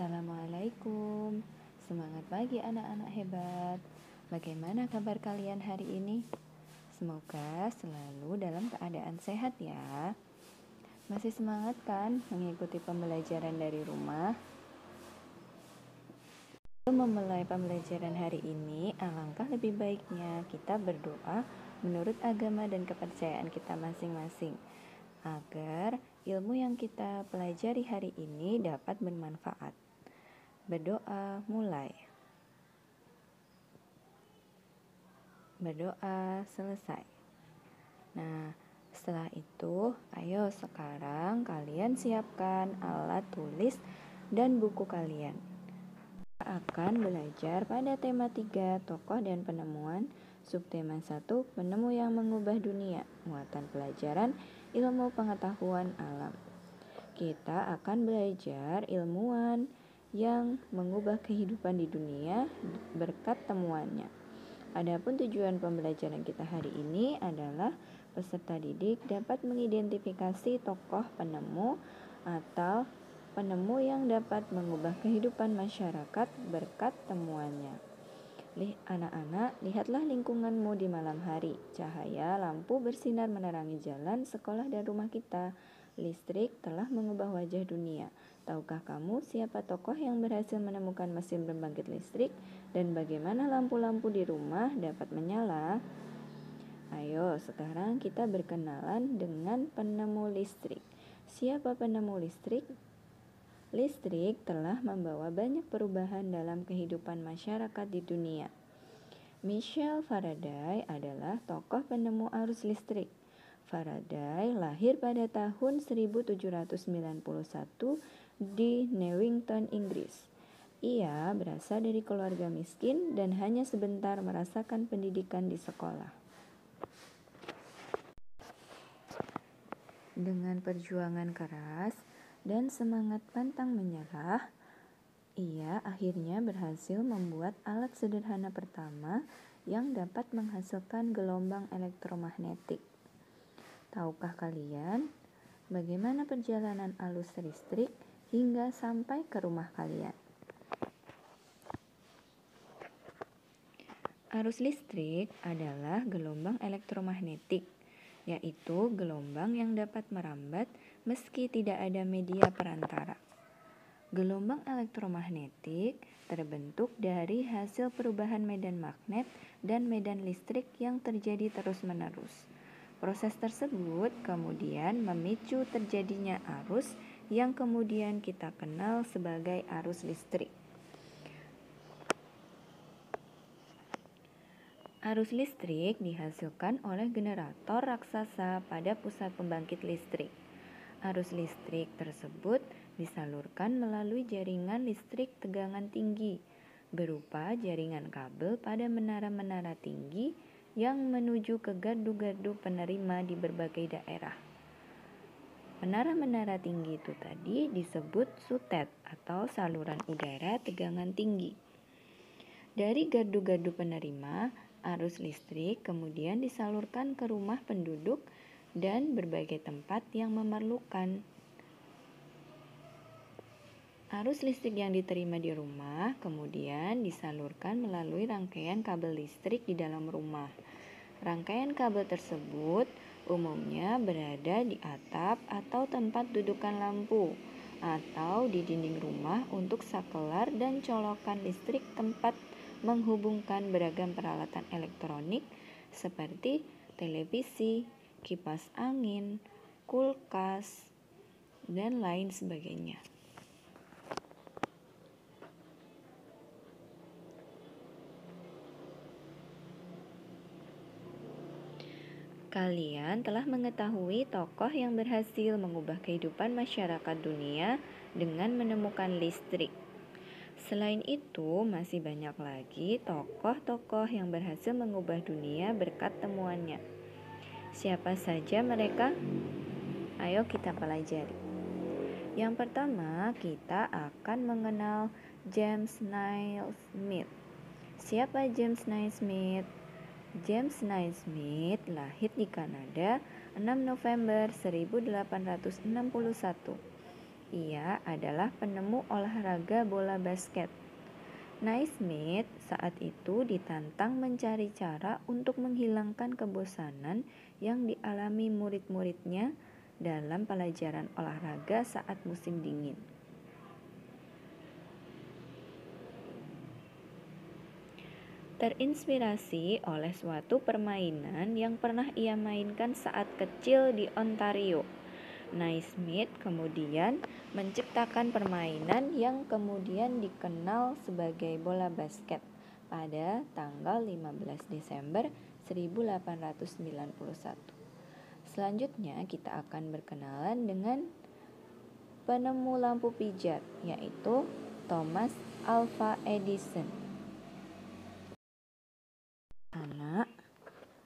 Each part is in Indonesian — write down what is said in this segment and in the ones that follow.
Assalamualaikum. Semangat pagi anak-anak hebat. Bagaimana kabar kalian hari ini? Semoga selalu dalam keadaan sehat ya. Masih semangat kan mengikuti pembelajaran dari rumah? Sebelum memulai pembelajaran hari ini, alangkah lebih baiknya kita berdoa menurut agama dan kepercayaan kita masing-masing, agar ilmu yang kita pelajari hari ini dapat bermanfaat. Berdoa mulai. Berdoa selesai. Nah, setelah itu, ayo sekarang kalian siapkan alat tulis dan buku kalian. Kita akan belajar pada tema 3, tokoh dan penemuan, subtema 1, penemu yang mengubah dunia, muatan pelajaran, ilmu pengetahuan alam. Kita akan belajar ilmuwan yang mengubah kehidupan di dunia berkat temuannya. Adapun tujuan pembelajaran kita hari ini adalah peserta didik dapat mengidentifikasi tokoh penemu atau penemu yang dapat mengubah kehidupan masyarakat berkat temuannya. Anak-anak, lihatlah lingkunganmu di malam hari. Cahaya lampu bersinar menerangi jalan, sekolah dan rumah kita. Listrik telah mengubah wajah dunia. Tahukah kamu siapa tokoh yang berhasil menemukan mesin pembangkit listrik dan bagaimana lampu-lampu di rumah dapat menyala? Ayo, sekarang kita berkenalan dengan penemu listrik. Siapa penemu listrik? Listrik telah membawa banyak perubahan dalam kehidupan masyarakat di dunia. Michael Faraday adalah tokoh penemu arus listrik. Faraday lahir pada tahun 1791 di Newington, Inggris. Ia berasal dari keluarga miskin dan hanya sebentar merasakan pendidikan di sekolah. Dengan perjuangan keras dan semangat pantang menyerah, ia akhirnya berhasil membuat alat sederhana pertama yang dapat menghasilkan gelombang elektromagnetik. Tahukah kalian bagaimana perjalanan arus listrik hingga sampai ke rumah kalian? Arus listrik adalah gelombang elektromagnetik, yaitu gelombang yang dapat merambat meski tidak ada media perantara. Gelombang elektromagnetik terbentuk dari hasil perubahan medan magnet dan medan listrik yang terjadi terus-menerus. Proses tersebut kemudian memicu terjadinya arus yang kemudian kita kenal sebagai arus listrik. Arus listrik dihasilkan oleh generator raksasa pada pusat pembangkit listrik. Arus listrik tersebut disalurkan melalui jaringan listrik tegangan tinggi berupa jaringan kabel pada menara-menara tinggi yang menuju ke gardu-gardu penerima di berbagai daerah. Menara-menara tinggi itu tadi disebut sutet atau saluran udara tegangan tinggi. Dari gardu-gardu penerima, arus listrik kemudian disalurkan ke rumah penduduk dan berbagai tempat yang memerlukan. Arus listrik yang diterima di rumah kemudian disalurkan melalui rangkaian kabel listrik di dalam rumah. Rangkaian kabel tersebut umumnya berada di atap atau tempat dudukan lampu atau di dinding rumah untuk sakelar dan colokan listrik tempat menghubungkan beragam peralatan elektronik seperti televisi, kipas angin, kulkas, dan lain sebagainya. Kalian telah mengetahui tokoh yang berhasil mengubah kehidupan masyarakat dunia dengan menemukan listrik. Selain itu, masih banyak lagi tokoh-tokoh yang berhasil mengubah dunia berkat temuannya. Siapa saja mereka? Ayo kita pelajari. Yang pertama, kita akan mengenal James Naismith. Siapa James Naismith? James Naismith lahir di Kanada 6 November 1861. Ia adalah penemu olahraga bola basket. Naismith saat itu ditantang mencari cara untuk menghilangkan kebosanan yang dialami murid-muridnya dalam pelajaran olahraga saat musim dingin. Terinspirasi oleh suatu permainan yang pernah ia mainkan saat kecil di Ontario, Naismith kemudian menciptakan permainan yang kemudian dikenal sebagai bola basket pada tanggal 15 Desember 1891. Selanjutnya kita akan berkenalan dengan penemu lampu pijat, yaitu Thomas Alva Edison. Anak,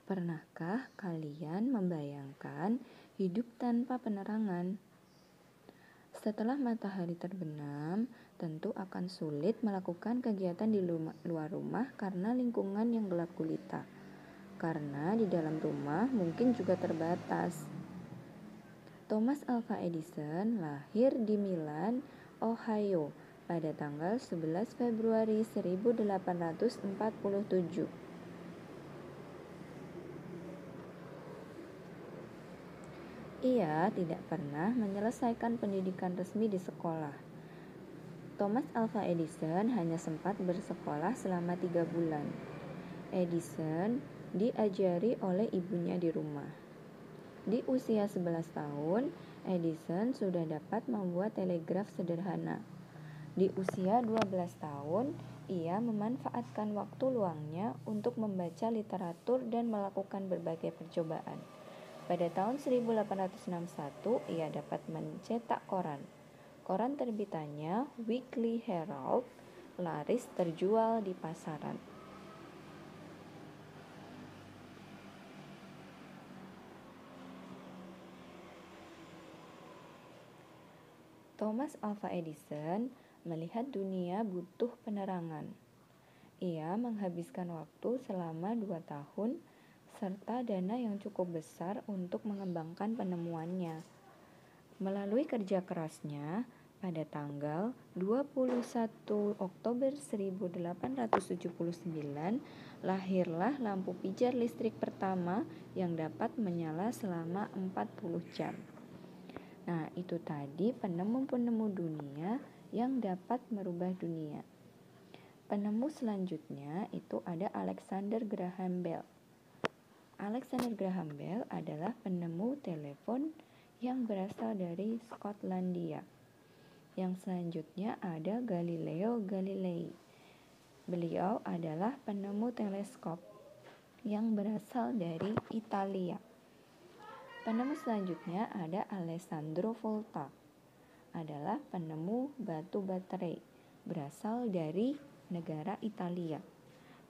pernahkah kalian membayangkan hidup tanpa penerangan? Setelah matahari terbenam, tentu akan sulit melakukan kegiatan di luar rumah karena lingkungan yang gelap gulita. Karena di dalam rumah mungkin juga terbatas. Thomas Alva Edison lahir di Milan, Ohio pada tanggal 11 Februari 1847. Ia tidak pernah menyelesaikan pendidikan resmi di sekolah. Thomas Alva Edison hanya sempat bersekolah selama 3 bulan. Edison diajari oleh ibunya di rumah. Di usia 11 tahun, Edison sudah dapat membuat telegraf sederhana. Di usia 12 tahun, ia memanfaatkan waktu luangnya untuk membaca literatur dan melakukan berbagai percobaan. Pada tahun 1861, ia dapat mencetak koran. Koran terbitannya, Weekly Herald, laris terjual di pasaran. Thomas Alva Edison melihat dunia butuh penerangan. Ia menghabiskan waktu selama 2 tahun serta dana yang cukup besar untuk mengembangkan penemuannya. Melalui kerja kerasnya, pada tanggal 21 Oktober 1879, lahirlah lampu pijar listrik pertama yang dapat menyala selama 40 jam. Nah, itu tadi penemu-penemu dunia yang dapat merubah dunia. Penemu selanjutnya itu ada Alexander Graham Bell. Alexander Graham Bell adalah penemu telepon yang berasal dari Skotlandia. Yang selanjutnya ada Galileo Galilei. Beliau adalah penemu teleskop yang berasal dari Italia. Penemu selanjutnya ada Alessandro Volta. Adalah penemu batu baterai berasal dari negara Italia.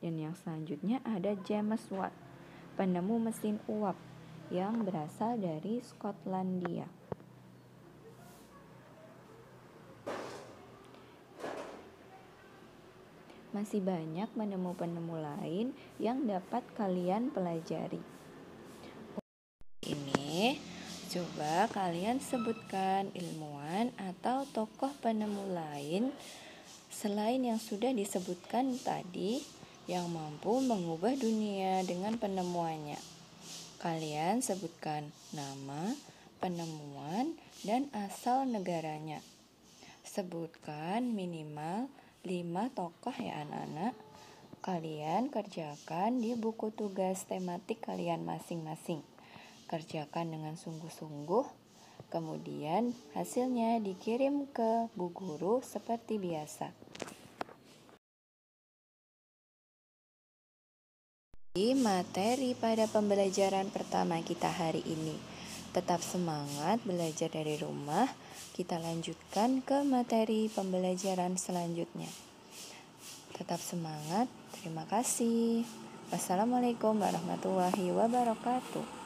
Dan yang selanjutnya ada James Watt, penemu mesin uap yang berasal dari Skotlandia. Masih banyak penemu-penemu lain yang dapat kalian pelajari. Ini coba kalian sebutkan ilmuwan atau tokoh penemu lain selain yang sudah disebutkan tadi yang mampu mengubah dunia dengan penemuannya. Kalian sebutkan nama, penemuan, dan asal negaranya. Sebutkan minimal 5 tokoh ya anak-anak. Kalian kerjakan di buku tugas tematik kalian masing-masing. Kerjakan dengan sungguh-sungguh. Kemudian hasilnya dikirim ke Bu Guru seperti biasa. Materi pada pembelajaran pertama kita hari ini. Tetap semangat belajar dari rumah. Kita lanjutkan ke materi pembelajaran selanjutnya. Tetap semangat. Terima kasih. Wassalamualaikum warahmatullahi wabarakatuh.